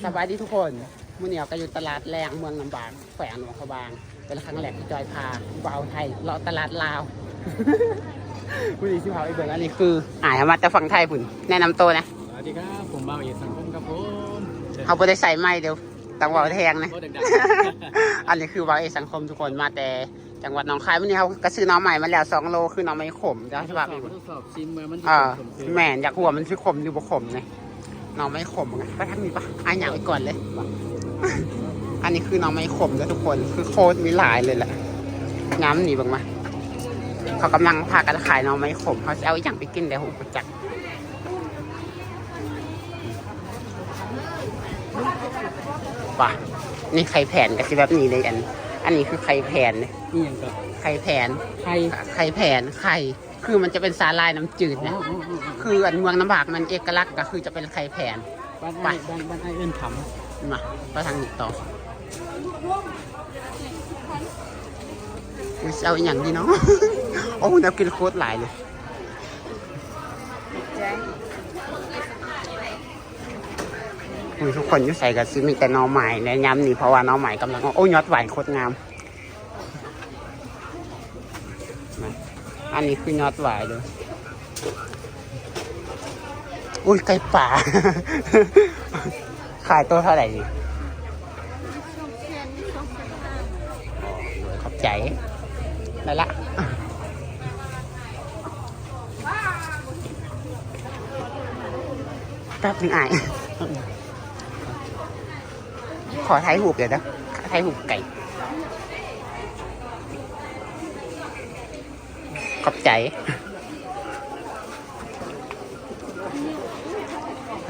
สบายดีทุกคนมื้อนี้ก็อยู่ตลาดแรงเมืองลำบางแขวงหลวงพระบางเป็นครั้งแรกที่จอยพาบ่าวไทยเลาะตลาดลาวมื้อนี้สิพาไปเบิ่งอันนี้คือมาจากฝั่งไทยพุ่นแนะนำตัวนะ สวัสดีครับผมบ่าวเอกสังคมครับผม เขาบ่ได้ใส่ไม้เดี๋ยวต้องเว้าแทงนะ โอ้ดัง อันนี้คือบ่าวเอกสังคมทุกคนมาแต่จังหวัดหนองคายมื้อนี้เขาก็ซื้อน้องใหม่มาแล้ว2โลคือน้องไม้ขมจ้ะ ๆ ใช่ป่ะ ทดสอบชิมมามัน แม่นอยากหัวมันสิขมหรือบ่ขมนะน้องไม้ขมไงไปทางนี้ป่ะอยากไปก่อนเลย อันนี้คือน้องไม้ขมนะทุกคนคือโคตรมีหลายเลยแหละน้ำหนีบ้างมาเขากำลังพากันขายน้องไม้ขมเขาจะเอาอย่างไปกินเดี๋ยวผมจักป่ะนี่ไข่แผ่นก็คือแบบนี้เลยอันนี้คือไข่แผ่นเนี่ย นี่ยังก็ ไข่แผ่น ไข่ ไข่แผ่นไข่คือมันจะเป็นสาลายน้ำจืดนะคืออันเมืองน้ำบากมันเอกลักษณ์ก็คือจะเป็นไข่แผ่น บ้านไอ้เอิ้นข มาไปทางนี้ต่อเอาอย่างดีเนาะ โอ้แนวกินโคตรหลายเลยทุกคนยุ่ใส่กับซิมีแต่น้องใหม่ในย้ำนี่เพราะว่าน้องใหม่กำลังโอ้ยอดหวานโคตรงามอันนี้คือยอดหวานเลยอุ้ยไก่ป่า ขายตัวเท่าไหร่ดิขอบใจได้ละแป๊บนึงขอถ่ายหูปเดี๋ยวนะถ่ายหูปไก่ขอบใจ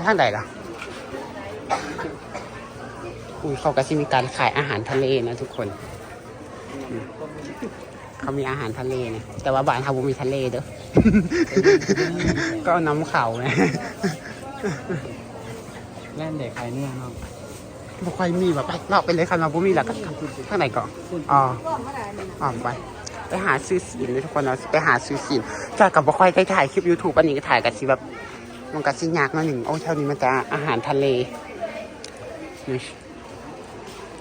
ท่านใดล่ะเขาก็จะมีการขายอาหารทะเลนะทุกคนเขามีอาหารทะเลนะแต่ว่าบ้านเขาไม่มีทะเลเด้อ ก็เอาน้ำเขาไง แล่นเด็กไข่เนื้อเนาะ บ่ค่อยมีแบบไปเลาะไปเลยค่ะเราบ่มีแล้วก็ข้างไหนก่อนไปหาซื้อสินเลยทุกคนเราไปหาซื้อสินจากกับบ่ค่อยได้ถ่ายคลิป YouTube อันนี้ก็ถ่ายกันสิแบบมันก็สิยากหน่อยหนึ่งโอ้เท่านี้มันจะอาหารทะเล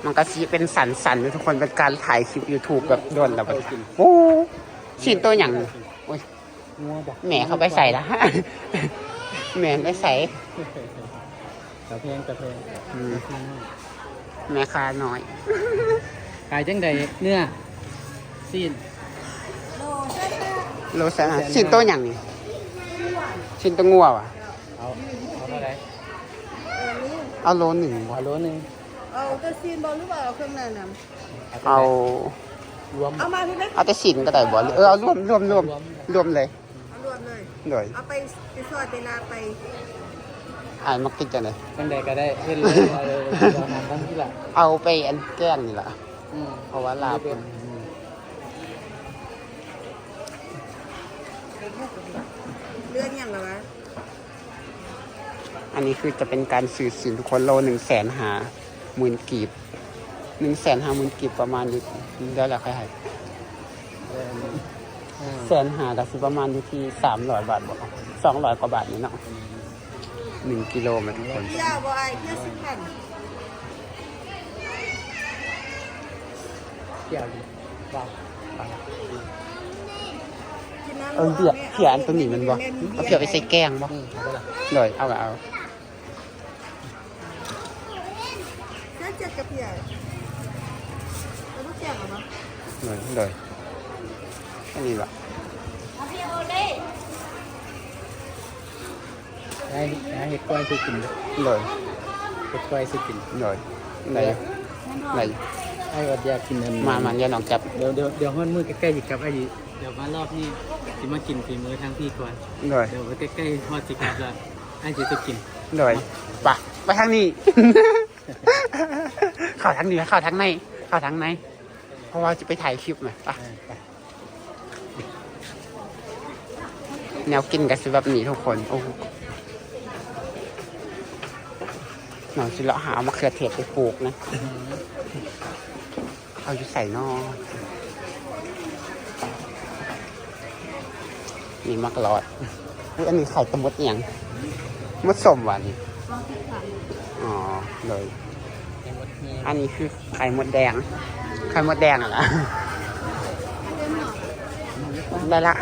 มันก็สิเป็นสันๆเลยทุกคนเป็นการถ่ายคลิป YouTube แบบโดนแล้วแบบโอ้สินตัวอย่างโอ้ย งัวบอก แหมเขาไปใส่ละแหมได้ใส่ กระเพงแม่ค้าน้อย ขายจังใดเนื้อซีน โลซะชิ้นโตอย่างนี้ชิ้นโตงัวว่ะ เอาเท่าไหร่ เอาโลหนึ่ง เอาโลนึง เอากระซีนบอลหรือเปล่าเอาเครื่องในน้ เอา รวม ำเอามาพี่เล็ก เอาแต่ชิ้นก็ได้บ่เอารวมเลย เอารวมเลย เลย เอาไปซอยไปลาไป มากินจังเลย จังใดก็ได้เห็นเลยเอาอาหารทั้งที่ละ เอาไปอันแกล้งนี่แหละเพราะว่าลาบ เลื่อนยังเหรอวะ อันนี้คือจะเป็นการซื้อสินทุกคนโล150,000 กีบ150,000 กีบประมาณอยู่ได้ละใครให้150,000ก็สิประมาณอยู่ที่300 บาทบ่200 กว่าบาทนี่เนาะ1 กิโลมาทุกคน เที่ยวบ่ไอเที่ยว10,000 เกี่ยวดีว้าว กินน้ำ เบียร์เขียนตัวนี้มันบ่เอาเขียไปใส่แกงบ่ เอาไปละ เลยเอาก็เอา แค่เจ็ดกระเพียร์แล้วลูกแก้วเหรอ เลยอันนี้ละ ได้เห็ดกล้วยซื้อกิน เลย เห็ดกล้วยซื้อกิน เลยไหนไหน ไอ้อดอยากกินอัน มาเนี่ยน้องจับ เดี๋ยวห้อนมือใกล้ๆหยิบกับไอ้เดี๋ยวมารอบนี้จะมากินฝีมือทั้งพี่ก่อน เลย เดี๋ยวใกล้ๆทอดสิครับแล้วไอ้จะกิน เลยไปทางนี้ เข้าทางนี้เข้าทางในเพราะว่าจะไปถ่ายคลิปไหมไปแนวกินกันสิแบบนี้ทุกคนโอ้หน่อยสิเราหามะเขือเทศไปปลูกนะเอาอยู่ใส่นอนี่มักรอดอันนี้ไข่ตะมดอย่างมดสมหวานนี่อ๋อ เลย แกงวัดเฮีย อันนี้คือไข่มดแดงไข่มดแดงอ่ะล่ะได้ละ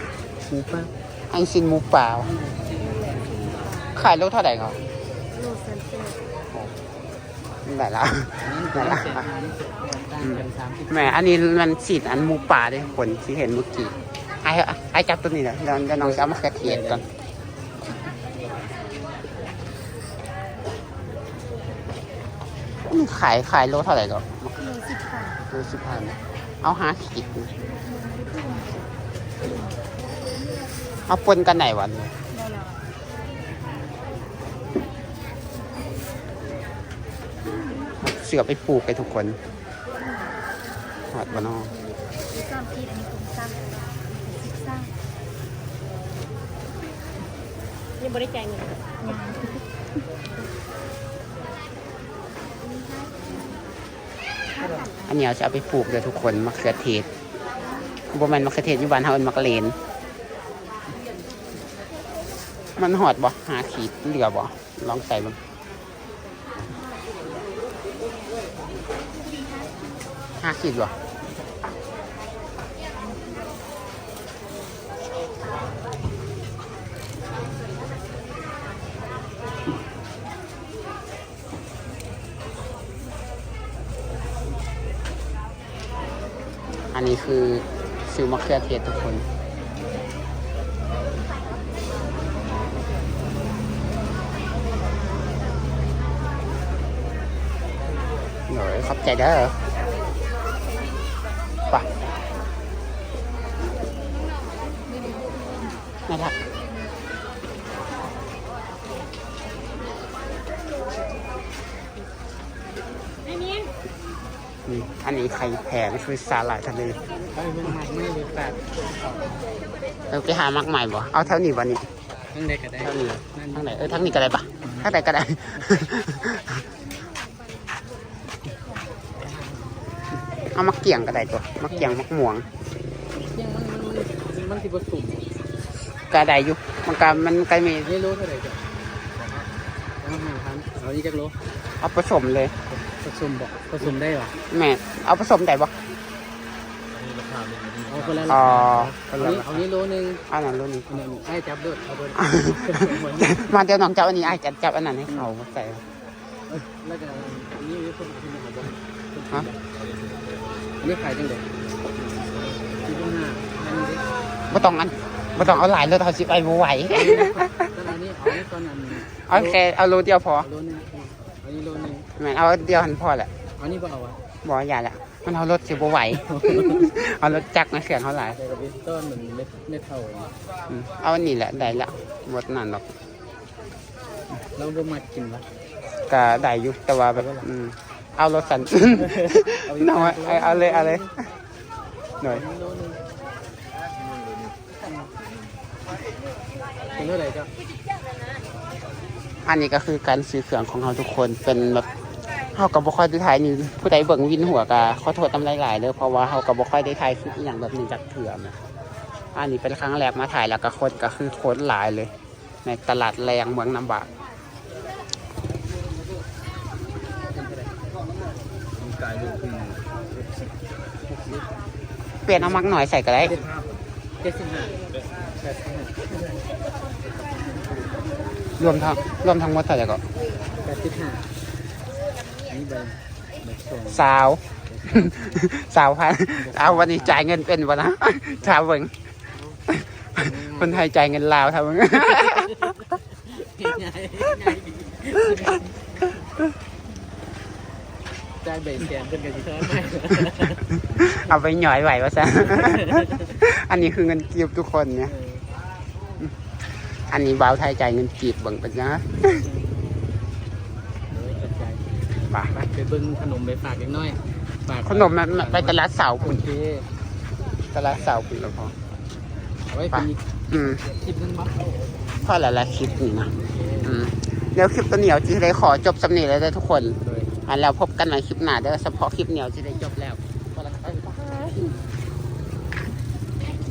หมูป่า อันซินหมูเปล่าขายโลเท่าไหร่ครับ โลเซนเซ่ ได้ละ อันนั้นเป็นเศษอาหารต่างกัน30 แหมอันนี้มันฉีดอันหมูป่าด้วยคนที่เห็นเมื่อกี้ไอ้จับตัวนี้เลยเดี๋ยวน้องจะเอามาแค่เทียบก่อนขายโลเท่าไหร่ก็ โล10 บาท โล15เอา5 ขีดเอาปนกันไหนวัน ได้แล้ว เสือไปปลูกไปทุกคนหอดบานอ มีซ้ำคิดอันนี้ผมซ้ำซ้ำยังบริใจเงิน อันนี้เราจะเอาไปปลูกเลยทุกคนมะเขือเทศบ่แม่นมะเขือเทศอยู่บ้านเฮาเป็นมะเขือเลนมันหอดบ่5 ขีดเหลือบ่ลองใส่บ้าง5 ขีดบ่อันนี้คือซื้อมะเขือเทศทุกคนหน่อยขอบใจเด้อไปนะครับนี่อันนี้ไข่แพงคือสาหร่ายทะเล ไปเบิ่งใหม่ไม่ได้แปด เราไปหามักใหม่บ่เอาเท่านี้บ่นี่ ทั้งใดก็ได้ เท่านี้ นั่น ทั้งไหนทั้งนี้ก็ได้ปะทั้งไหนก็ได้ เอามักเกี่ยงก็ได้ตัวมักเกี่ยงมักหม่วง ยังมันสิบ่สุ่ม ก็ได้อยู่มันก็มี นี่โลเท่าไหร่จ้ะเอา5,000เอานี่จักโล เอาผสมเลย ผสมบ่ผสมได้หรอ แม่เอาผสมได้บ่ เอาคนละ อ๋อ เอานี้โลนึง อันนั้นรุ่นนี้ อันนั้นให้จับด้วยเอาเบอร์ มาเดี๋ยวน้องจับอันนี้ไอ้จับอันนั้นให้เขาใส่ แล้วก็อันนี้เพิ่มขึ้นมาบ่ ฮะ อันนี้ขายจังได๋ที่5อันนี้ บ่ต้องเอาหลายเลยเขาสิไปบ่ไหว ตอนนี้เอาตอนนั้น เอาแค่เอาโลเดียวพอ โลนึงอันนี้โลนึง แม่นเอาเดียวหันพอแหละ อันนี้บ่เอาอ่ะ บ่อย่าละมันเอารถสิบ่ไหว เอารถจักรมาเขียนเขาหลาย แต่กับต้นมันไม่เท่า เอาอันนี้แหละได้ละหมดนั่นหรอก เราบ่มากินวะ ก็ได้อยู่แต่ว่าแบบเอารถสัน น้อยเอาเลยหน่อย โลนึงเป็นเท่าไหร่จ้ะ อันนี้ก็คือการซื้อเครื่องของเราทุกคนเป็นแบบเฮากับบ่ค่อยได้ถ่ายนี่ผู้ใดเบิ่งวินหัวก็ขอโทษตำหลายๆเด้อเพราะว่าเฮากับบ่ค่อยได้ถ่ายคลิปอหย่างแบบนี้จักเทื่อนะอันนี้เป็นครั้งแรกมาถ่ายแล้วก็คนก็คือคนหลายเลย ในตลาดแรงเมืองน้ำบาก กายลูกคือ เปลี่ยนเอามักหน่อยใส่ก็ได้ 75 รวมทั้งหมดเท่าไหร่ก็ 85นี่ใบส่ง สาว พันเอาวันนี้จ่ายเงินเป็นบ่นะชาวเบิ่งคนไทยจ่ายเงินลาวทำเบิ่ง จ่ายใบแสนเป็นกันสิเท่าไหร่ เอาไปหน่อยไหววะซะ อันนี้คือเงินกีบทุกคนเนี่ย อันนี้บ่าวไทยจ่ายเงินกีบเบิ่งเป็นนะบ่า ไปเบิ่งขนมไปฝากเล็กน้อยฝาก ขนมมันไปตลาดเสา โอ คุณ เค ตลาดเสาคุณแล้วพอ เอาไว้เป็น คลิปนึงมั้ง พอหลายๆคลิปนี่นะเดี๋ยวคลิปตัวเหนียวจะได้ขอจบสำเนียงเลยได้ทุกคน โดย แล้วพบกันใหม่คลิปหน้าเด้อเฉพาะคลิปเหนียวจะได้จบแล้วพอแล้วครับ